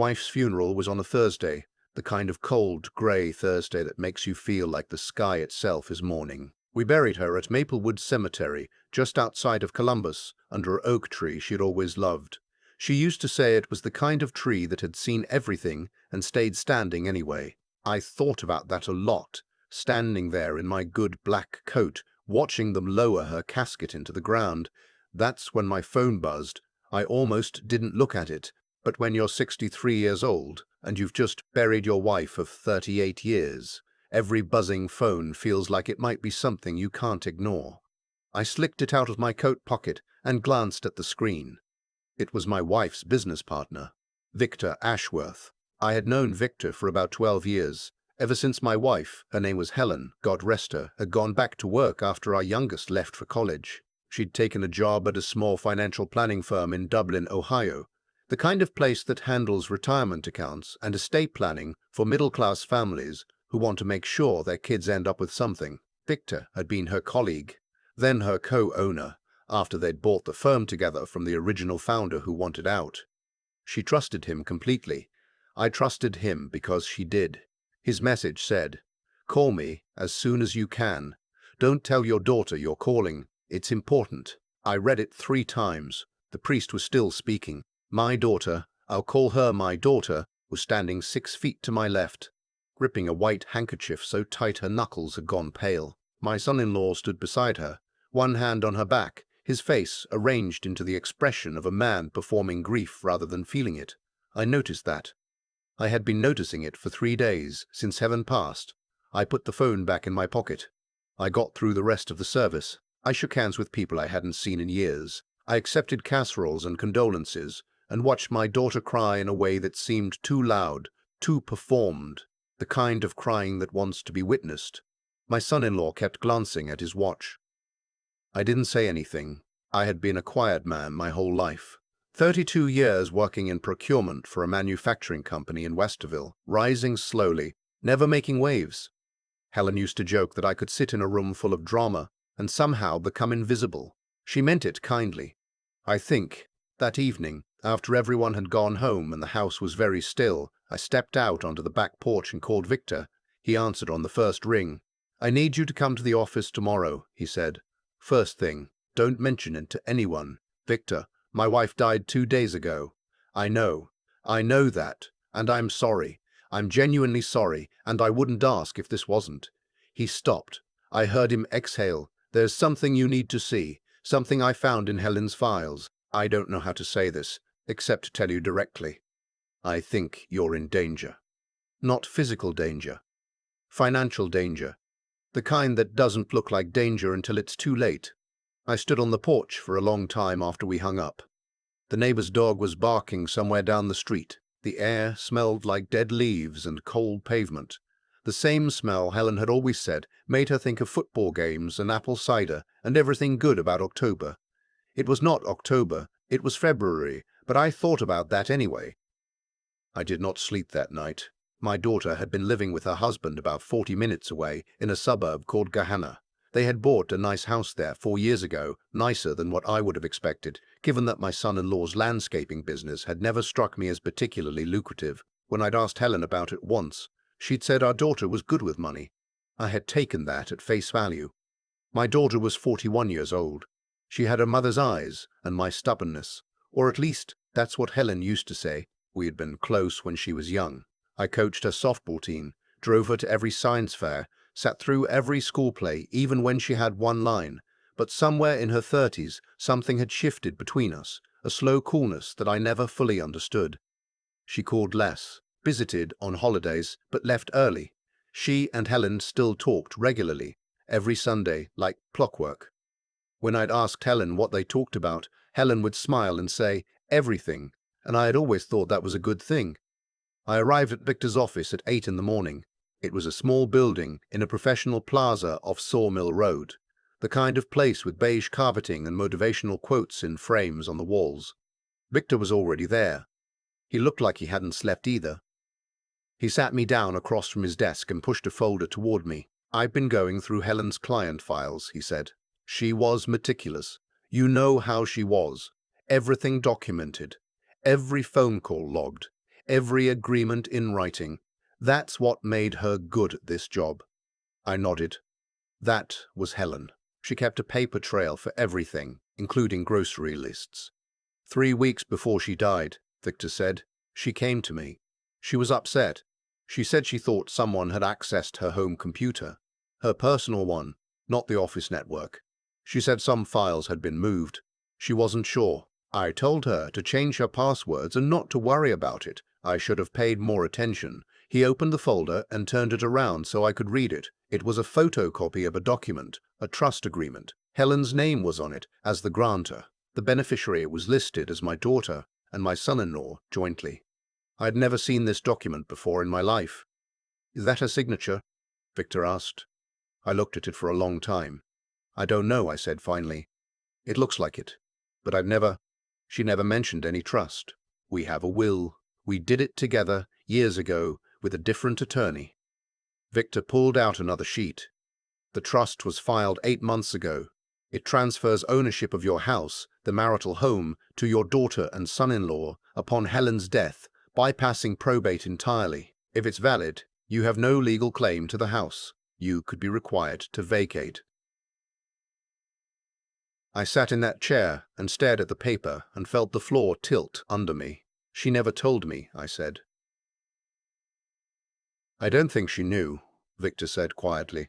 Wife's funeral was on a Thursday, the kind of cold, grey Thursday that makes you feel like the sky itself is mourning. We buried her at Maplewood Cemetery, just outside of Columbus, under an oak tree she'd always loved. She used to say it was the kind of tree that had seen everything and stayed standing anyway. I thought about that a lot, standing there in my good black coat, watching them lower her casket into the ground. That's when my phone buzzed. I almost didn't look at it, but when you're 63 years old and you've just buried your wife of 38 years, every buzzing phone feels like it might be something you can't ignore. I slicked it out of my coat pocket and glanced at the screen. It was my wife's business partner, Victor Ashworth. I had known Victor for about 12 years, ever since my wife, her name was Helen, God rest her, had gone back to work after our youngest left for college. She'd taken a job at a small financial planning firm in Dublin, Ohio, the kind of place that handles retirement accounts and estate planning for middle-class families who want to make sure their kids end up with something. Victor had been her colleague, then her co-owner, after they'd bought the firm together from the original founder who wanted out. She trusted him completely. I trusted him because she did. His message said, "Call me as soon as you can. Don't tell your daughter you're calling. It's important." I read it 3 times. The priest was still speaking. My daughter, I'll call her my daughter, was standing 6 feet to my left, gripping a white handkerchief so tight her knuckles had gone pale. My son-in-law stood beside her, one hand on her back, his face arranged into the expression of a man performing grief rather than feeling it. I noticed that. I had been noticing it for 3 days, since heaven passed. I put the phone back in my pocket. I got through the rest of the service. I shook hands with people I hadn't seen in years. I accepted casseroles and condolences, and watched my daughter cry in a way that seemed too loud, too performed, the kind of crying that wants to be witnessed. My son-in-law kept glancing at his watch. I didn't say anything. I had been a quiet man my whole life. 32 years working in procurement for a manufacturing company in Westerville, rising slowly, never making waves. Helen used to joke that I could sit in a room full of drama and somehow become invisible. She meant it kindly. I think, that evening, after everyone had gone home and the house was very still, I stepped out onto the back porch and called Victor. He answered on the first ring. "I need you to come to the office tomorrow," he said. "First thing, don't mention it to anyone. Victor, my wife died 2 days ago. I know that, and I'm sorry. I'm genuinely sorry, and I wouldn't ask if this wasn't." He stopped. I heard him exhale. "There's something you need to see, something I found in Helen's files. I don't know how to say this, except to tell you directly. I think you're in danger. Not physical danger. Financial danger. The kind that doesn't look like danger until it's too late." I stood on the porch for a long time after we hung up. The neighbor's dog was barking somewhere down the street. The air smelled like dead leaves and cold pavement. The same smell Helen had always said made her think of football games and apple cider and everything good about October. It was not October, it was February, but I thought about that anyway. I did not sleep that night. My daughter had been living with her husband about 40 minutes away in a suburb called Gahanna. They had bought a nice house there 4 years ago, nicer than what I would have expected, given that my son-in-law's landscaping business had never struck me as particularly lucrative. When I'd asked Helen about it once, she'd said our daughter was good with money. I had taken that at face value. My daughter was 41 years old. She had her mother's eyes and my stubbornness, or at least that's what Helen used to say. We had been close when she was young. I coached her softball team, drove her to every science fair, sat through every school play, even when she had one line. But somewhere in her 30s, something had shifted between us, a slow coolness that I never fully understood. She called less, visited on holidays, but left early. She and Helen still talked regularly, every Sunday, like clockwork. When I'd asked Helen what they talked about, Helen would smile and say, "Everything," and I had always thought that was a good thing. I arrived at Victor's office at 8 in the morning. It was a small building in a professional plaza off Sawmill Road, the kind of place with beige carpeting and motivational quotes in frames on the walls. Victor was already there. He looked like he hadn't slept either. He sat me down across from his desk and pushed a folder toward me. "I've been going through Helen's client files," he said. "She was meticulous. You know how she was. Everything documented. Every phone call logged. every agreement in writing. That's what made her good at this job. I nodded. That was Helen. She kept a paper trail for everything, including grocery lists. 3 weeks before she died, Victor said, she came to me. She was upset. She said she thought someone had accessed her home computer, her personal one, not the office network. She said some files had been moved. She wasn't sure. I told her to change her passwords and not to worry about it. I should have paid more attention. He opened the folder and turned it around so I could read it. It was a photocopy of a document, a trust agreement. Helen's name was on it as the grantor. The beneficiary was listed as my daughter and my son-in-law jointly. I had never seen this document before in my life. "Is that her signature?" Victor asked. I looked at it for a long time. "I don't know," I said finally. "It looks like it, but she never mentioned any trust. We have a will. We did it together years ago with a different attorney." Victor pulled out another sheet. "The trust was filed 8 months ago. It transfers ownership of your house, the marital home, to your daughter and son-in-law upon Helen's death, bypassing probate entirely. If it's valid, you have no legal claim to the house. You could be required to vacate." I sat in that chair and stared at the paper and felt the floor tilt under me. "She never told me," I said. "I don't think she knew," Victor said quietly.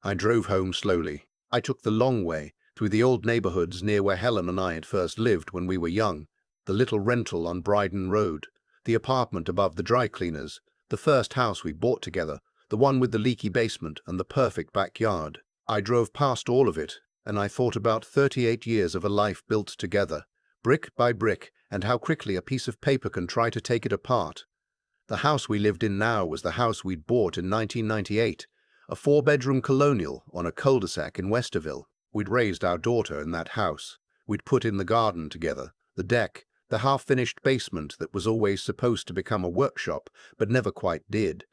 I drove home slowly. I took the long way, through the old neighborhoods near where Helen and I had first lived when we were young, the little rental on Bryden Road, the apartment above the dry cleaners, the first house we bought together, the one with the leaky basement and the perfect backyard. I drove past all of it, and I thought about 38 years of a life built together, brick by brick, and how quickly a piece of paper can try to take it apart. The house we lived in now was the house we'd bought in 1998, a 4-bedroom colonial on a cul-de-sac in Westerville. We'd raised our daughter in that house. We'd put in the garden together, the deck, the half-finished basement that was always supposed to become a workshop, but never quite did.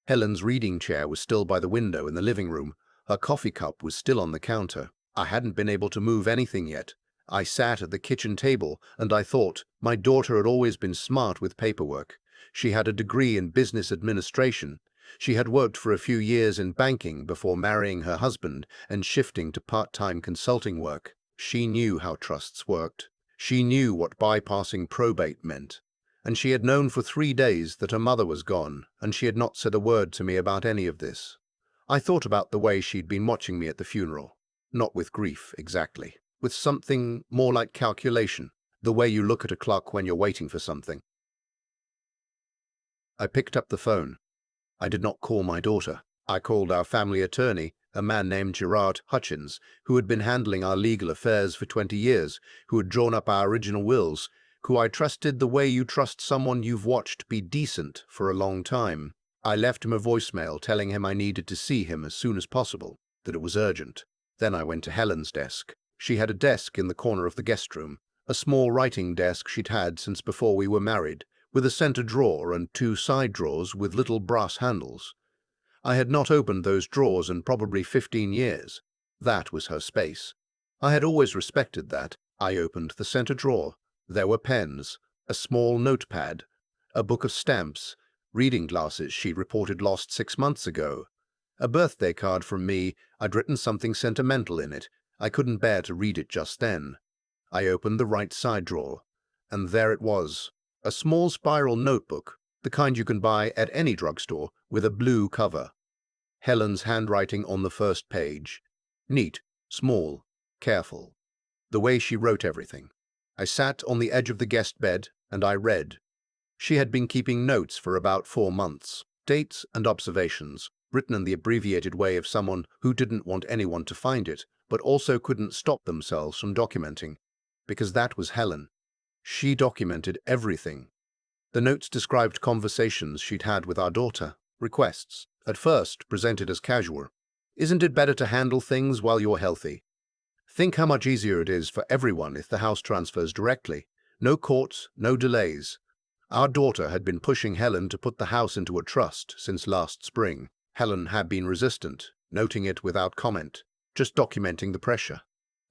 Helen's reading chair was still by the window in the living room. Her coffee cup was still on the counter. I hadn't been able to move anything yet. I sat at the kitchen table and I thought, my daughter had always been smart with paperwork. She had a degree in business administration. She had worked for a few years in banking before marrying her husband and shifting to part-time consulting work. She knew how trusts worked. She knew what bypassing probate meant. And she had known for 3 days that her mother was gone, and she had not said a word to me about any of this. I thought about the way she'd been watching me at the funeral. Not with grief, exactly. With something more like calculation. The way you look at a clock when you're waiting for something. I picked up the phone. I did not call my daughter. I called our family attorney, a man named Gerard Hutchins, who had been handling our legal affairs for 20 years, who had drawn up our original wills, who I trusted the way you trust someone you've watched be decent for a long time. I left him a voicemail telling him I needed to see him as soon as possible, that it was urgent. Then I went to Helen's desk. She had a desk in the corner of the guest room, a small writing desk she'd had since before we were married, with a center drawer and 2 side drawers with little brass handles. I had not opened those drawers in probably 15 years. That was her space. I had always respected that. I opened the center drawer. There were pens, a small notepad, a book of stamps, reading glasses she'd reported lost 6 months ago, a birthday card from me. I'd written something sentimental in it. I couldn't bear to read it just then. I opened the right side drawer, and there it was. A small spiral notebook, the kind you can buy at any drugstore, with a blue cover. Helen's handwriting on the first page. Neat, small, careful. The way she wrote everything. I sat on the edge of the guest bed and I read. She had been keeping notes for about 4 months, dates and observations, written in the abbreviated way of someone who didn't want anyone to find it, but also couldn't stop themselves from documenting, because that was Helen. She documented everything. The notes described conversations she'd had with our daughter, requests, at first presented as casual. "Isn't it better to handle things while you're healthy? Think how much easier it is for everyone if the house transfers directly. No courts, no delays." Our daughter had been pushing Helen to put the house into a trust since last spring. Helen had been resistant, noting it without comment, just documenting the pressure.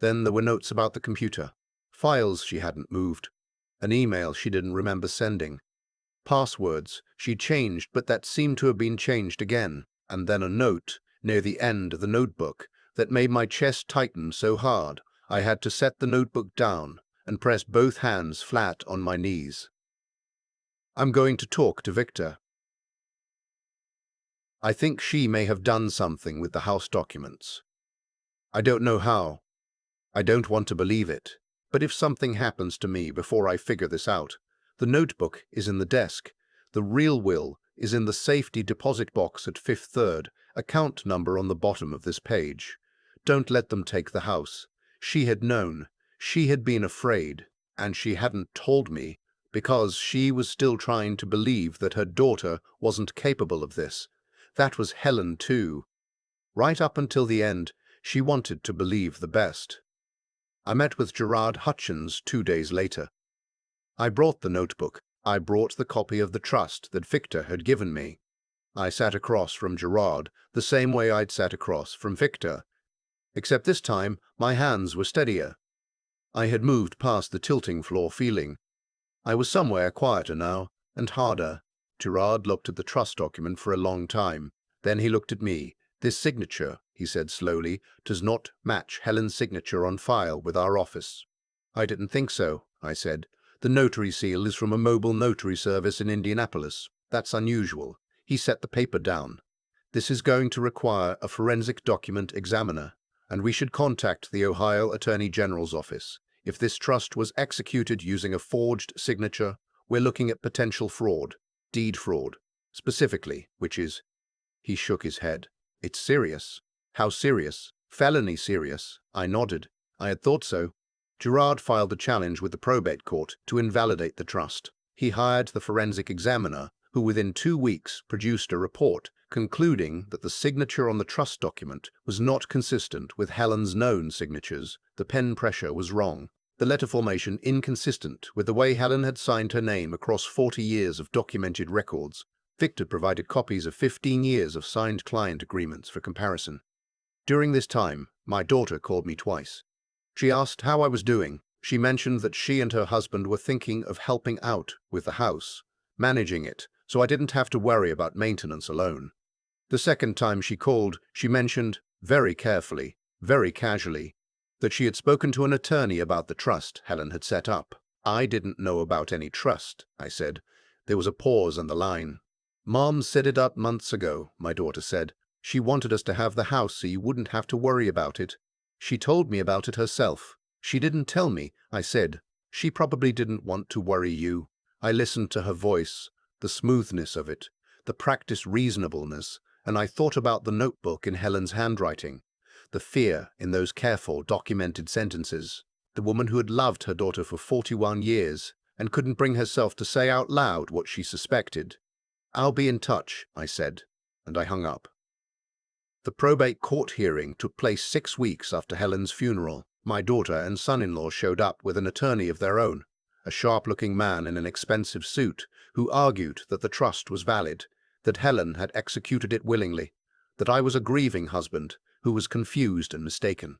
Then there were notes about the computer, files she hadn't moved. An email she didn't remember sending. Passwords she changed, but that seemed to have been changed again. And then a note near the end of the notebook that made my chest tighten so hard I had to set the notebook down and press both hands flat on my knees. I'm going to talk to Victor. I think she may have done something with the house documents. I don't know how. I don't want to believe it. But if something happens to me before I figure this out, the notebook is in the desk. The real will is in the safety deposit box at Fifth Third, account number on the bottom of this page. Don't let them take the house. She had known. She had been afraid. And she hadn't told me because she was still trying to believe that her daughter wasn't capable of this. That was Helen too. Right up until the end, she wanted to believe the best. I met with Gerard Hutchins 2 days later. I brought the notebook. I brought the copy of the trust that Victor had given me. I sat across from Gerard the same way I'd sat across from Victor, except this time my hands were steadier. I had moved past the tilting floor feeling. I was somewhere quieter now, and harder. Gerard looked at the trust document for a long time. Then he looked at me. This signature, he said slowly, does not match Helen's signature on file with our office. I didn't think so, I said. The notary seal is from a mobile notary service in Indianapolis. That's unusual. He set the paper down. This is going to require a forensic document examiner, and we should contact the Ohio Attorney General's office. If this trust was executed using a forged signature, we're looking at potential fraud, deed fraud, specifically, which is... He shook his head. It's serious. How serious? Felony serious. I nodded. I had thought so. Gerard filed a challenge with the probate court to invalidate the trust. He hired the forensic examiner, who within 2 weeks produced a report concluding that the signature on the trust document was not consistent with Helen's known signatures. The pen pressure was wrong. The letter formation inconsistent with the way Helen had signed her name across 40 years of documented records. Victor provided copies of 15 years of signed client agreements for comparison. During this time, my daughter called me twice. She asked how I was doing. She mentioned that she and her husband were thinking of helping out with the house, managing it, so I didn't have to worry about maintenance alone. The second time she called, she mentioned, very carefully, very casually, that she had spoken to an attorney about the trust Helen had set up. I didn't know about any trust, I said. There was a pause on the line. Mom set it up months ago, my daughter said. She wanted us to have the house so you wouldn't have to worry about it. She told me about it herself. She didn't tell me, I said. She probably didn't want to worry you. I listened to her voice, the smoothness of it, the practiced reasonableness, and I thought about the notebook in Helen's handwriting, the fear in those careful, documented sentences. The woman who had loved her daughter for 41 years and couldn't bring herself to say out loud what she suspected. I'll be in touch, I said, and I hung up. The probate court hearing took place 6 weeks after Helen's funeral. My daughter and son-in-law showed up with an attorney of their own, a sharp-looking man in an expensive suit, who argued that the trust was valid, that Helen had executed it willingly, that I was a grieving husband who was confused and mistaken.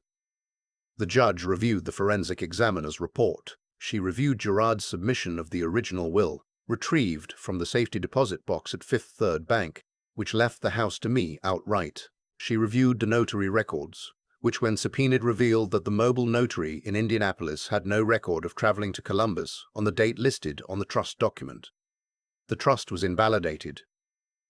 The judge reviewed the forensic examiner's report. She reviewed Gerard's submission of the original will, retrieved from the safety deposit box at Fifth Third Bank, which left the house to me outright. She reviewed the notary records, which when subpoenaed revealed that the mobile notary in Indianapolis had no record of traveling to Columbus on the date listed on the trust document. The trust was invalidated.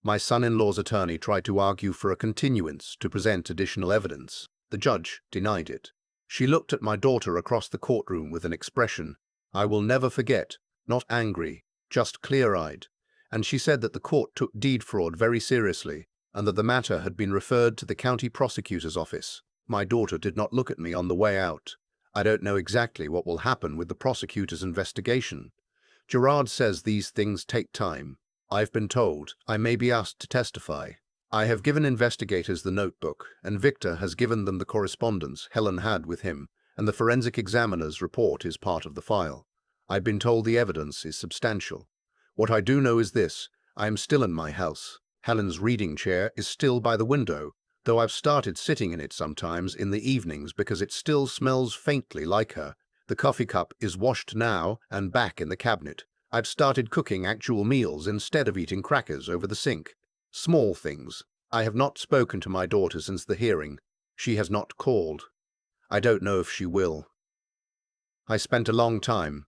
My son-in-law's attorney tried to argue for a continuance to present additional evidence. The judge denied it. She looked at my daughter across the courtroom with an expression I will never forget, not angry, just clear-eyed, and she said that the court took deed fraud very seriously and that the matter had been referred to the county prosecutor's office. My daughter did not look at me on the way out. I don't know exactly what will happen with the prosecutor's investigation. Gerard says these things take time. I've been told I may be asked to testify. I have given investigators the notebook, and Victor has given them the correspondence Helen had with him, and the forensic examiner's report is part of the file. I've been told the evidence is substantial. What I do know is this: I am still in my house. Helen's reading chair is still by the window, though I've started sitting in it sometimes in the evenings because it still smells faintly like her. The coffee cup is washed now and back in the cabinet. I've started cooking actual meals instead of eating crackers over the sink. Small things. I have not spoken to my daughter since the hearing. She has not called. I don't know if she will. I spent a long time,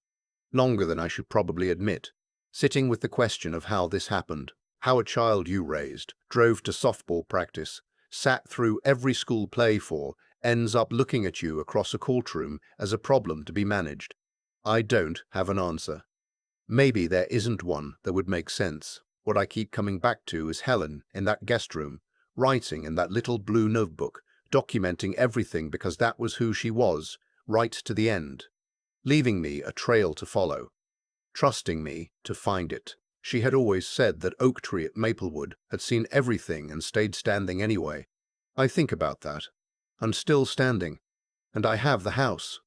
longer than I should probably admit, sitting with the question of how this happened, how a child you raised, drove to softball practice, sat through every school play for, ends up looking at you across a courtroom as a problem to be managed. I don't have an answer. Maybe there isn't one that would make sense. What I keep coming back to is Helen in that guest room, writing in that little blue notebook, documenting everything because that was who she was, right to the end, leaving me a trail to follow, trusting me to find it. She had always said that oak tree at Maplewood had seen everything and stayed standing anyway. I think about that. And still standing. And I have the house.